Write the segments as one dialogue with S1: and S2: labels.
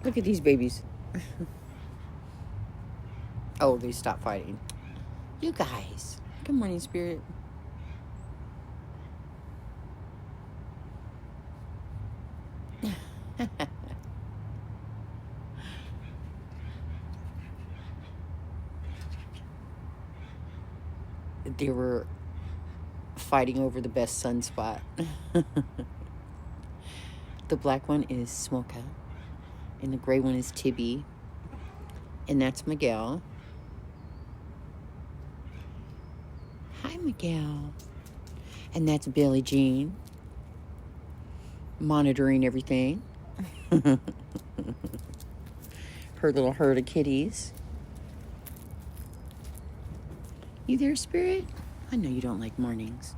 S1: Look at these babies. Oh, they stopped fighting. You guys. Good morning, Spirit. They were fighting over the best sunspot. The black one is Smoka, and the gray one is Tibby, and that's Miguel. Hi, Miguel. And that's Billie Jean, monitoring everything. Her little herd of kitties. You there, Spirit? I know you don't like mornings.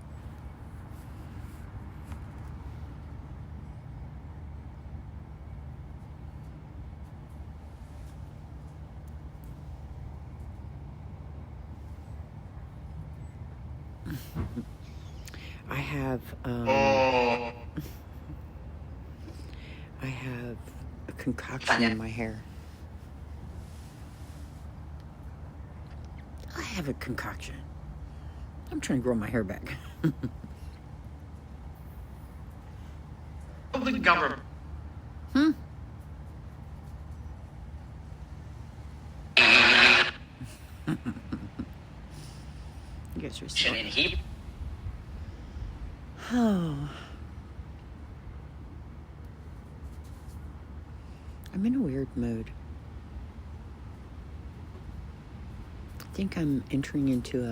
S1: I have a concoction in my hair. I have a concoction. I'm trying to grow my hair back.
S2: The government.
S1: You guys are so... Oh. I'm in a weird mood. I think I'm entering into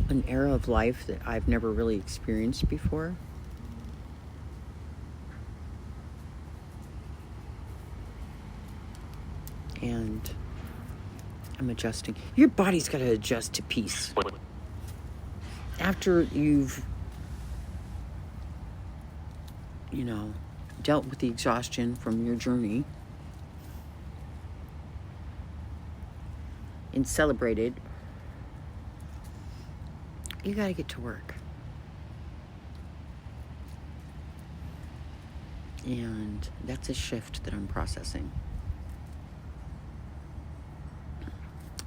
S1: an era of life that I've never really experienced before. And I'm adjusting. Your body's got to adjust to peace. After you've, dealt with the exhaustion from your journey and celebrated, you got to get to work. And that's a shift that I'm processing.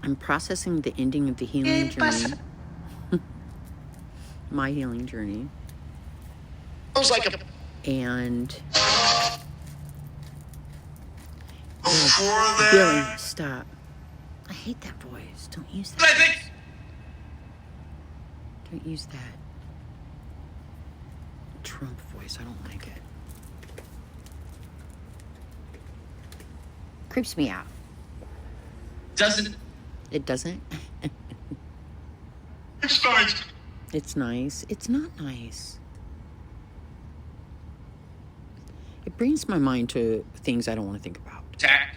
S1: I'm processing the ending of the healing journey. My healing journey. And Billy, stop. I hate that voice. Don't use that. Don't use that Trump voice. I don't like it. Creeps me out.
S2: Doesn't.
S1: It doesn't?
S2: It's nice.
S1: It's nice. It's not nice. It brings my mind to things I don't want to think about.
S2: Tact.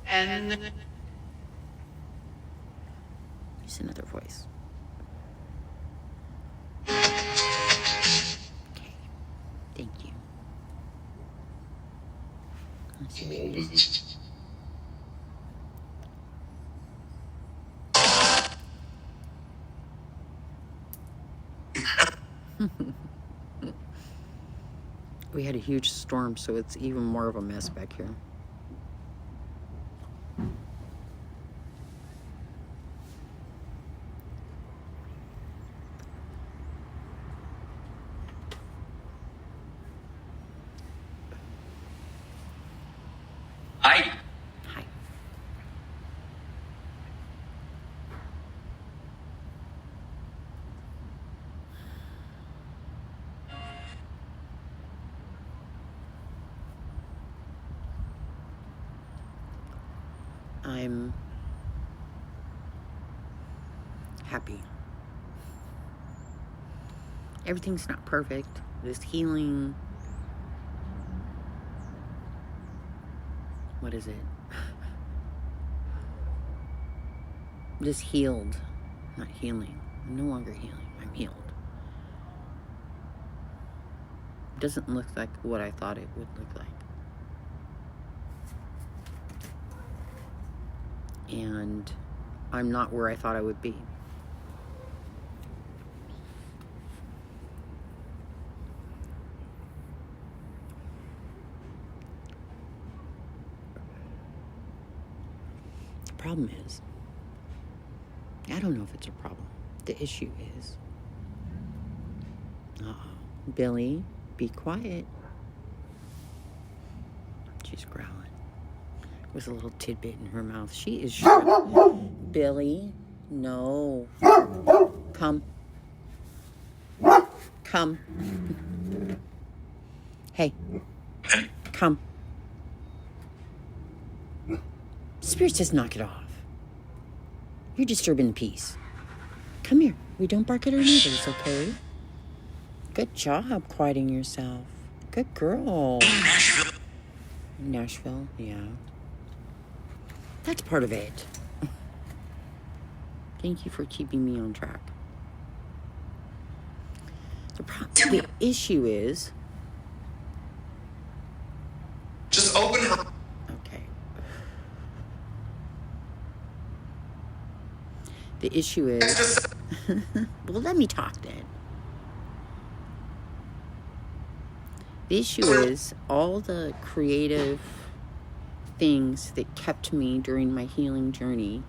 S2: And
S1: Use another voice. Okay. Thank you. Let's see. We had a huge storm, so it's even more of a mess back here.
S2: Hi.
S1: Hi. I'm happy. Everything's not perfect. This healing, what is it? Just healed, not healing. I'm no longer healing. I'm healed. It doesn't look like what I thought it would look like. And I'm not where I thought I would be. problem is. I don't know if it's a problem. The issue is. Billy, be quiet. She's growling with a little tidbit in her mouth. She is sure. Billy, no. Come. Come. Hey. Come. Spirit says knock it off. You're disturbing the peace. Come here. We don't bark at our neighbors, okay? Good job quieting yourself. Good girl. Nashville, yeah. That's part of it. Thank you for keeping me on track. The issue is...
S2: Just open her.
S1: Okay. The issue is... Well, let me talk then. The issue is all the creative things that kept me during my healing journey.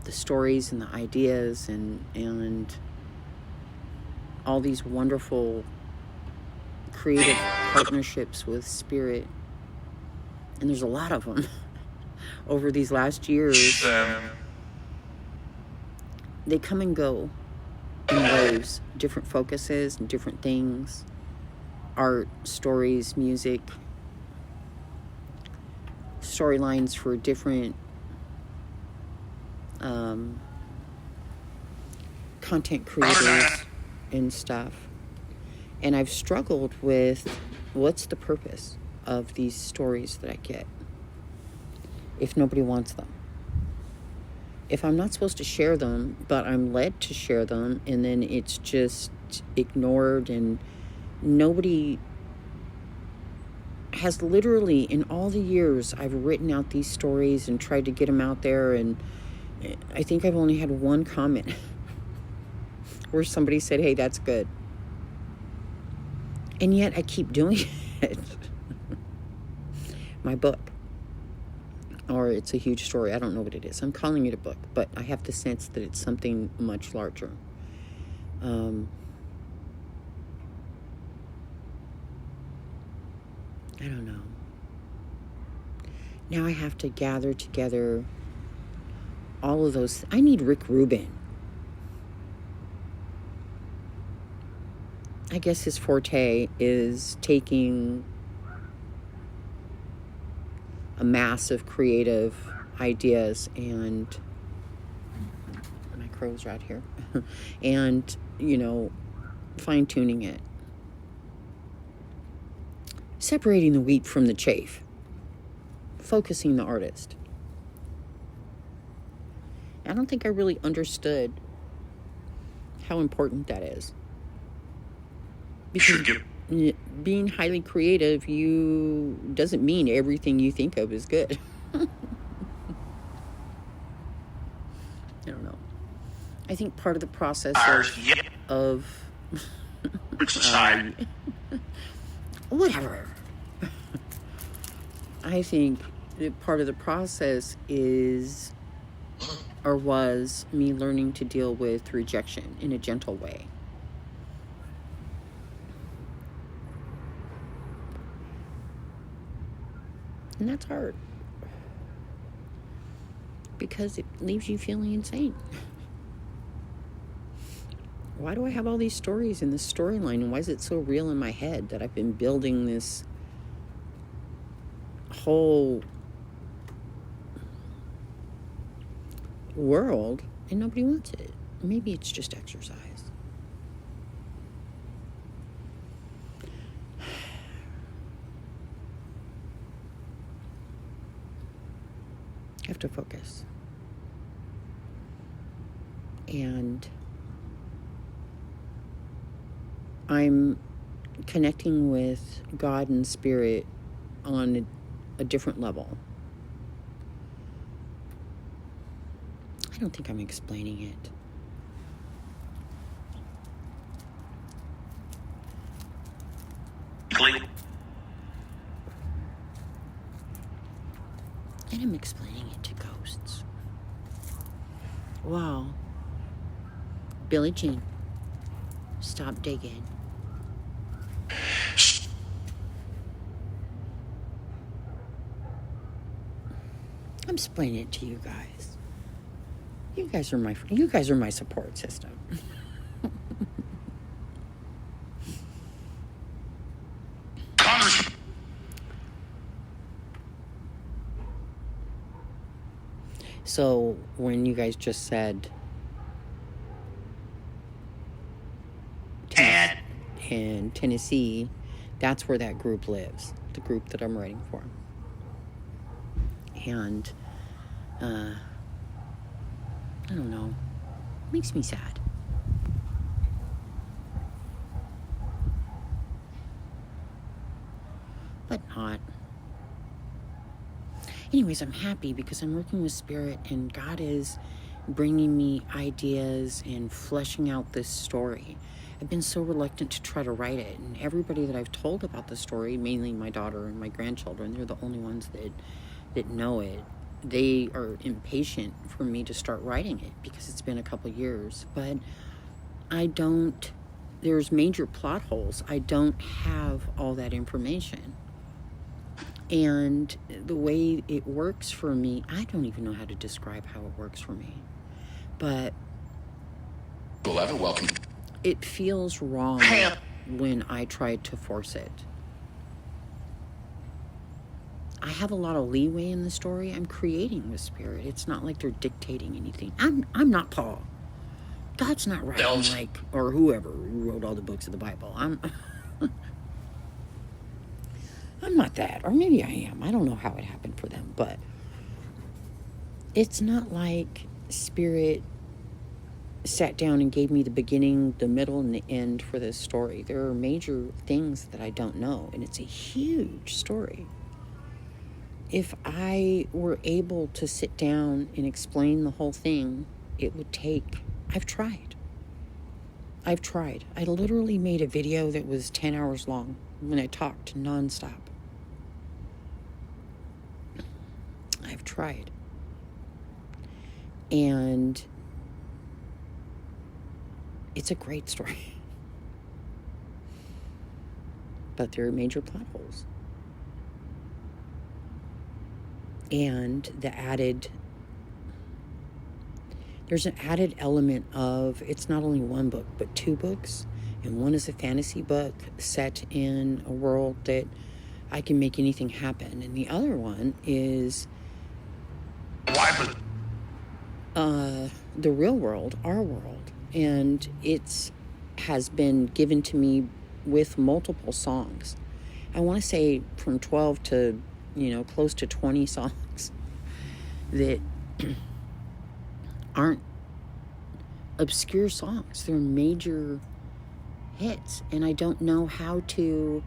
S1: The stories and the ideas and all these wonderful creative partnerships with spirit. And there's a lot of them over these last years. They come and go in waves, different focuses and different things. Art, stories, music, storylines for different content creators and stuff. And I've struggled with what's the purpose of these stories that I get if nobody wants them. If I'm not supposed to share them, but I'm led to share them, and then it's just ignored, and nobody has literally, in all the years I've written out these stories and tried to get them out there, and I think I've only had one comment where somebody said, hey, that's good. And yet I keep doing it. My book. Or it's a huge story. I don't know what it is. I'm calling it a book, but I have the sense that it's something much larger. I don't know. Now I have to gather together all of those. I need Rick Rubin. I guess his forte is taking a mass of creative ideas and my crow's right here and, fine-tuning it. Separating the wheat from the chaff. Focusing the artist. I don't think I really understood how important that is. Because being highly creative, doesn't mean everything you think of is good. I don't know. I think part of the process of whatever. I think that part of the process is or was me learning to deal with rejection in a gentle way. And that's hard. Because it leaves you feeling insane. Why do I have all these stories in this storyline? And why is it so real in my head that I've been building this whole world and nobody wants it? Maybe it's just exercise. I have to focus. And I'm connecting with God and Spirit on a different level. I don't think I'm explaining it. explaining it to ghosts. Wow. Billie Jean, stop digging. I'm explaining it to you guys. You guys are my support system. So when you guys just said in Tennessee, that's where that group lives, the group that I'm writing for. And I don't know, it makes me sad. But not. Anyways, I'm happy because I'm working with Spirit, and God is bringing me ideas and fleshing out this story. I've been so reluctant to try to write it, and everybody that I've told about the story, mainly my daughter and my grandchildren, they're the only ones that know it. They are impatient for me to start writing it because it's been a couple years. But there's major plot holes. I don't have all that information. And the way it works for me, I don't even know how to describe how it works for me. But
S2: welcome.
S1: It feels wrong when I try to force it. I have a lot of leeway in the story. I'm creating with Spirit. It's not like they're dictating anything. I'm not Paul. God's not writing or whoever wrote all the books of the Bible. I'm not that, or maybe I am. I don't know how it happened for them, but it's not like Spirit sat down and gave me the beginning, the middle, and the end for this story. There are major things that I don't know, and it's a huge story. If I were able to sit down and explain the whole thing, it would take... I've tried. I literally made a video that was 10 hours long when I talked nonstop. I've tried. And it's a great story. But there are major plot holes. And there's an added element of, it's not only one book, but two books. And one is a fantasy book set in a world that I can make anything happen. And the other one is the real world, our world. And has been given to me with multiple songs. I want to say from 12 to, close to 20 songs that aren't obscure songs. They're major hits. And I don't know how to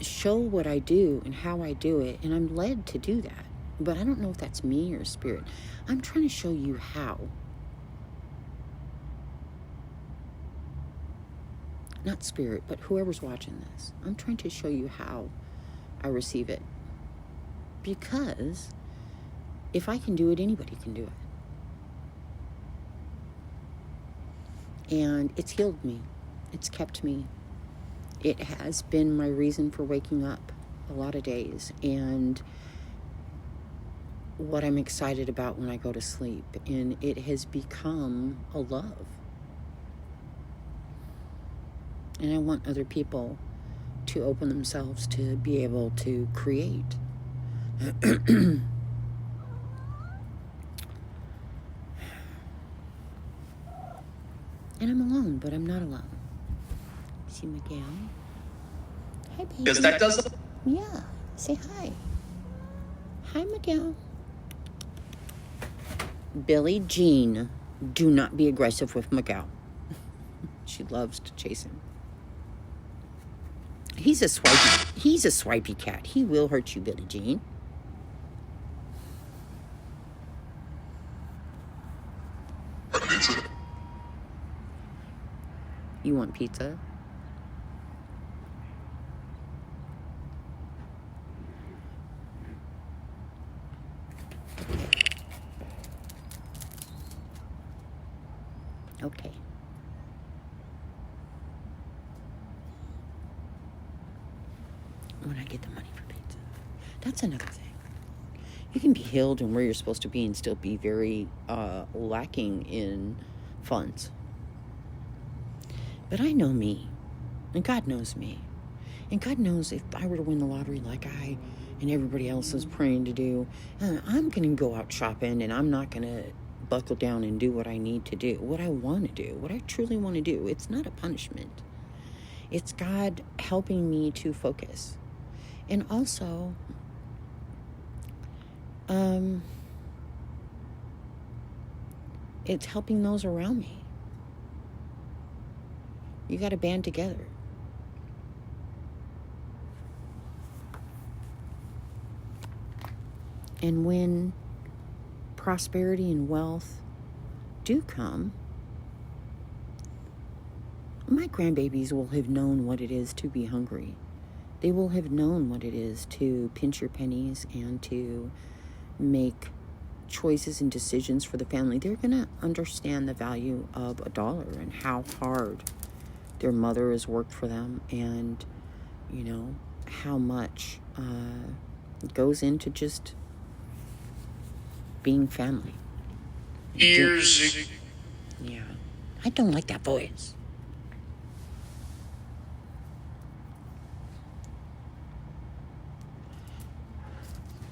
S1: show what I do and how I do it. And I'm led to do that. But I don't know if that's me or Spirit. I'm trying to show you how. Not Spirit, but whoever's watching this. I'm trying to show you how I receive it. Because if I can do it, anybody can do it. And it's healed me. It's kept me. It has been my reason for waking up a lot of days. And what I'm excited about when I go to sleep. And it has become a love. And I want other people to open themselves to be able to create. And I'm alone, but I'm not alone. See Miguel? Hi, baby.
S2: Because that does...
S1: Yeah, say hi. Hi, Miguel. Billie Jean, do not be aggressive with Miguel. She loves to chase him. He's a swipey cat. He will hurt you, Billie Jean. You want pizza? Okay. When I get the money for pizza. That's another thing. You can be healed and where you're supposed to be and still be very lacking in funds. But I know me. And God knows me. And God knows if I were to win the lottery like I and everybody else is praying to do, I'm going to go out shopping and I'm not going to buckle down and do what I need to do, what I want to do, what I truly want to do. It's not a punishment. It's God helping me to focus. And also, it's helping those around me. You got to band together. And when prosperity and wealth do come, my grandbabies will have known what it is to be hungry. They will have known what it is to pinch your pennies and to make choices and decisions for the family. They're going to understand the value of $1 and how hard their mother has worked for them, and, you know, how much goes into just being family.
S2: Years.
S1: Yeah. I don't like that voice.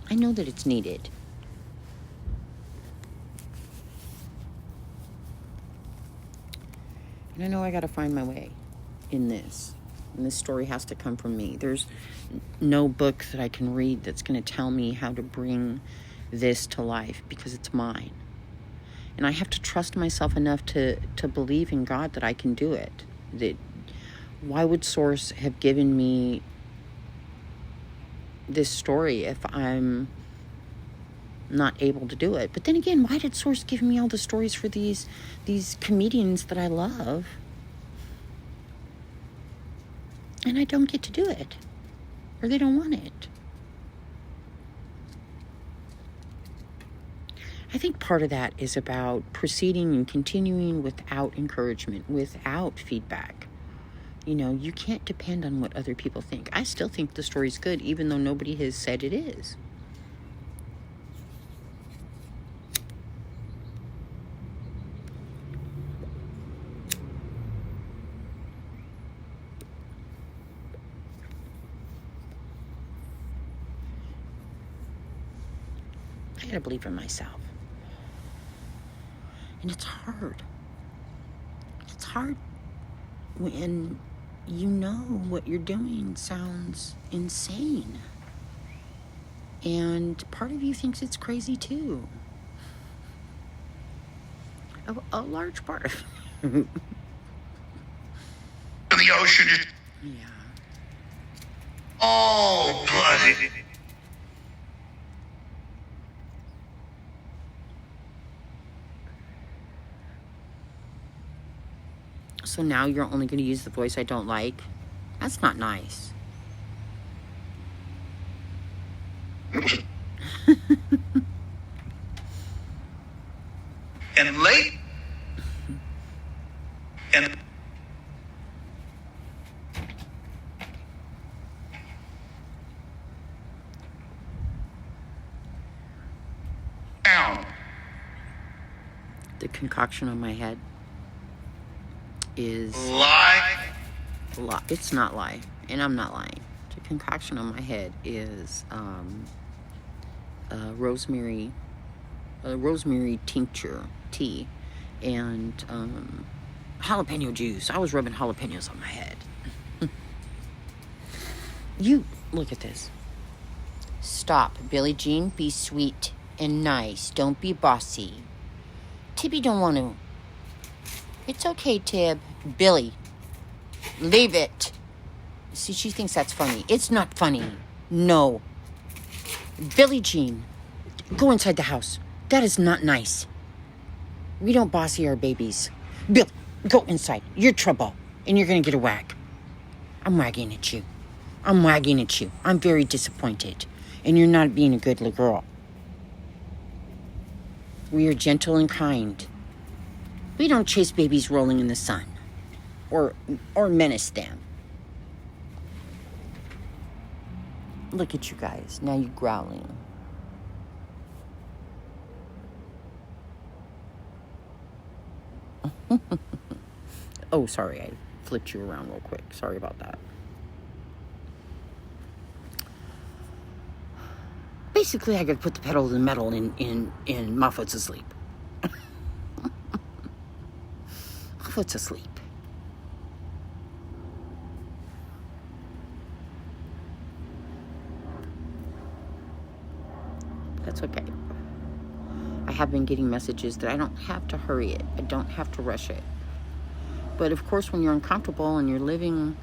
S1: I know that it's needed. And I know I got to find my way in this. And this story has to come from me. There's no book that I can read that's going to tell me how to bring this to life, because it's mine. And I have to trust myself enough to believe in God that I can do it. That why would Source have given me this story if I'm not able to do it? But then again, why did Source give me all the stories for these comedians that I love, and I don't get to do it, or they don't want it? I think part of that is about proceeding and continuing without encouragement, without feedback. You know, you can't depend on what other people think. I still think the story's good, even though nobody has said it is. I gotta believe in myself. And it's hard. It's hard when you know what you're doing sounds insane. And part of you thinks it's crazy too. A large part of
S2: The ocean is
S1: yeah.
S2: all bloody.
S1: So now you're only going to use the voice I don't like? That's not nice.
S2: And late. And down.
S1: The concoction on my head is
S2: Lie.
S1: It's not lie, and I'm not lying. The concoction on my head is rosemary tincture tea and jalapeno juice. I was rubbing jalapenos on my head. You look at this. Stop, Billie Jean. Be sweet and nice. Don't be bossy. Tibby don't want to. It's okay, Tib. Billy, leave it. See, she thinks that's funny. It's not funny. No. Billie Jean, go inside the house. That is not nice. We don't bossy our babies. Bill, go inside. You're trouble, and you're going to get a whack. I'm wagging at you. I'm wagging at you. I'm very disappointed, and you're not being a good little girl. We are gentle and kind. We don't chase babies rolling in the sun or menace them. Look at you guys. Now you're growling. Oh, sorry. I flipped you around real quick. Sorry about that. Basically, I got to put the pedal to the metal in my foot's asleep. My foot's asleep. That's okay. I have been getting messages that I don't have to hurry it. I don't have to rush it. But of course, when you're uncomfortable and you're living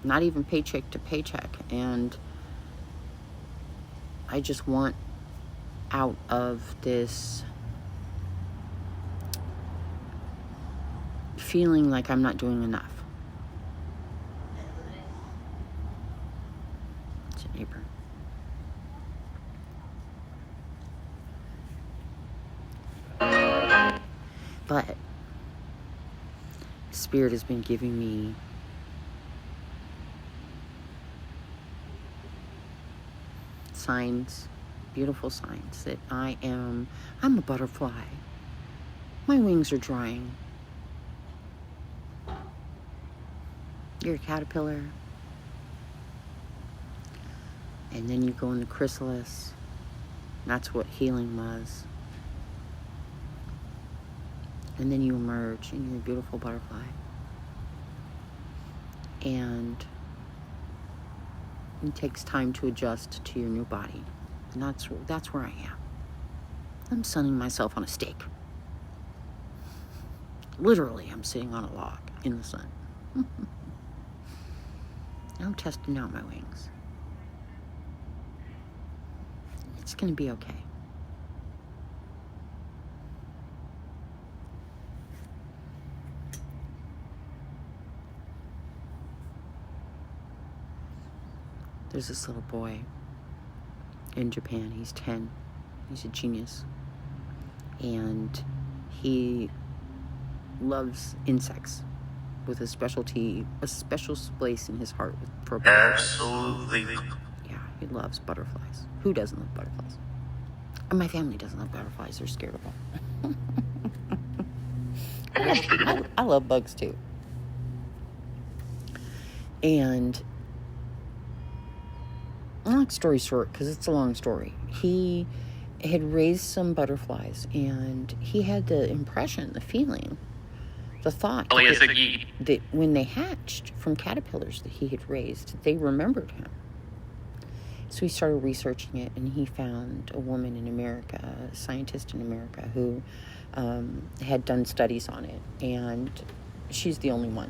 S1: not even paycheck to paycheck, and I just want out of this feeling like I'm not doing enough. It's a neighbor. But Spirit has been giving me signs, beautiful signs that I'm a butterfly. My wings are drying. You're a caterpillar. And then you go into chrysalis. That's what healing was. And then you emerge and you're a beautiful butterfly. And it takes time to adjust to your new body. And that's where I am. I'm sunning myself on a stake. Literally, I'm sitting on a log in the sun. I'm testing out my wings. It's going to be okay. There's this little boy in Japan. He's 10. He's a genius. And he loves insects with a special place in his heart for butterflies.
S2: Absolutely.
S1: Yeah, he loves butterflies. Who doesn't love butterflies? And my family doesn't love butterflies. They're scared of them. I love bugs too. And long story short, because it's a long story, he had raised some butterflies, and he had the impression, the feeling, the thought that when they hatched from caterpillars that he had raised, they remembered him. So he started researching it, and he found a woman in America, a scientist in America, who had done studies on it, and she's the only one.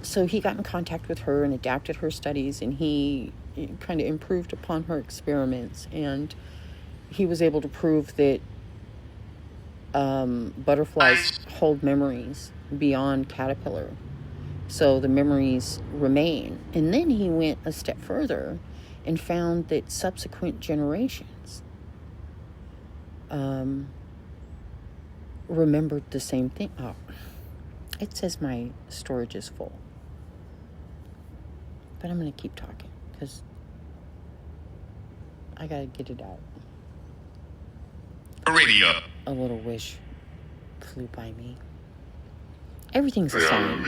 S1: So he got in contact with her and adapted her studies, and he kind of improved upon her experiments, and he was able to prove that butterflies hold memories beyond caterpillar. So the memories remain. And then he went a step further and found that subsequent generations remembered the same thing. Oh, it says my storage is full. But I'm going to keep talking because I got to get it out.
S2: Radio.
S1: A little wish flew by me. Everything's a sign.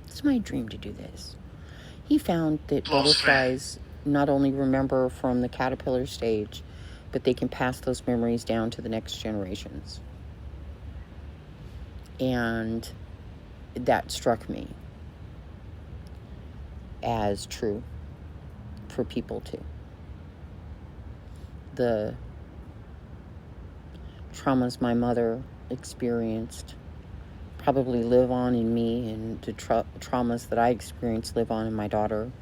S1: It's my dream to do this. He found that butterflies not only remember from the caterpillar stage, but they can pass those memories down to the next generations. And that struck me as true for people too. The traumas my mother experienced probably live on in me, and the traumas that I experienced live on in my daughter,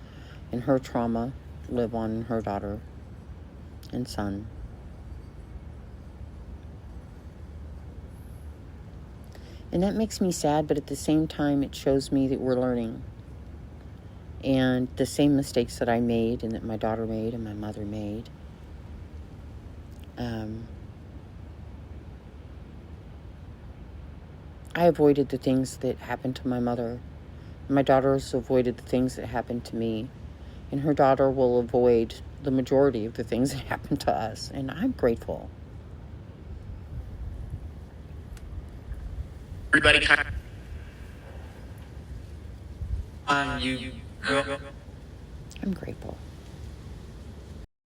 S1: and her trauma live on in her daughter and son. And that makes me sad, but at the same time it shows me that we're learning. And the same mistakes that I made and that my daughter made and my mother made, I avoided the things that happened to my mother. My daughter's avoided the things that happened to me. And her daughter will avoid the majority of the things that happened to us. And I'm grateful.
S2: Everybody kind of... you go.
S1: I'm grateful.